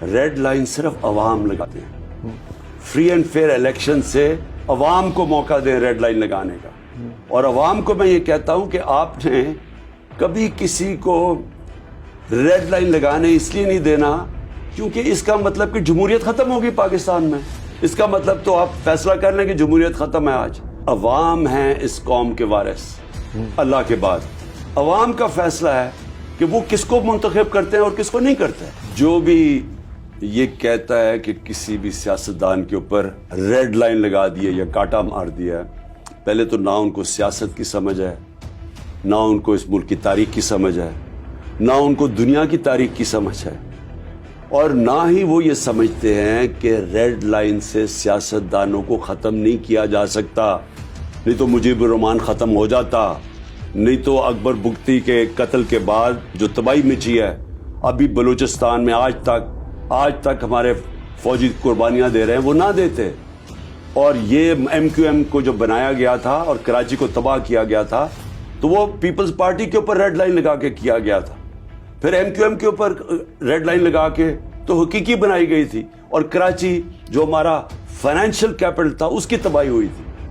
Red line صرف عوام لگاتے ہیں. فری اینڈ فیئر الیکشن سے عوام کو موقع دیں ریڈ لائن لگانے کا. اور عوام کو میں یہ کہتا ہوں کہ آپ نے کبھی کسی کو ریڈ لائن لگانے اس لیے نہیں دینا کیونکہ اس کا مطلب کہ جمہوریت ختم ہوگی پاکستان میں. اس کا مطلب تو آپ فیصلہ کر لیں کہ جمہوریت ختم ہے. آج عوام ہیں اس قوم کے وارث اللہ کے بعد. عوام کا فیصلہ ہے کہ وہ کس کو منتخب کرتے ہیں اور کس کو نہیں کرتے. جو بھی یہ کہتا ہے کہ کسی بھی سیاستدان کے اوپر ریڈ لائن لگا دی ہے یا کاٹا مار دیا ہے، پہلے تو نہ ان کو سیاست کی سمجھ ہے، نہ ان کو اس ملک کی تاریخ کی سمجھ ہے، نہ ان کو دنیا کی تاریخ کی سمجھ ہے، اور نہ ہی وہ یہ سمجھتے ہیں کہ ریڈ لائن سے سیاستدانوں کو ختم نہیں کیا جا سکتا. نہیں تو مجیب الرحمان ختم ہو جاتا، نہیں تو اکبر بگٹی کے قتل کے بعد جو تباہی مچی ہے ابھی بلوچستان میں آج تک ہمارے فوجی قربانیاں دے رہے ہیں، وہ نہ دیتے. اور یہ ایم کیو ایم کو جو بنایا گیا تھا اور کراچی کو تباہ کیا گیا تھا تو وہ پیپلز پارٹی کے اوپر ریڈ لائن لگا کے کیا گیا تھا. پھر ایم کیو ایم کے اوپر ریڈ لائن لگا کے تو حقیقی بنائی گئی تھی، اور کراچی جو ہمارا فائنینشیل کیپٹل تھا اس کی تباہی ہوئی تھی.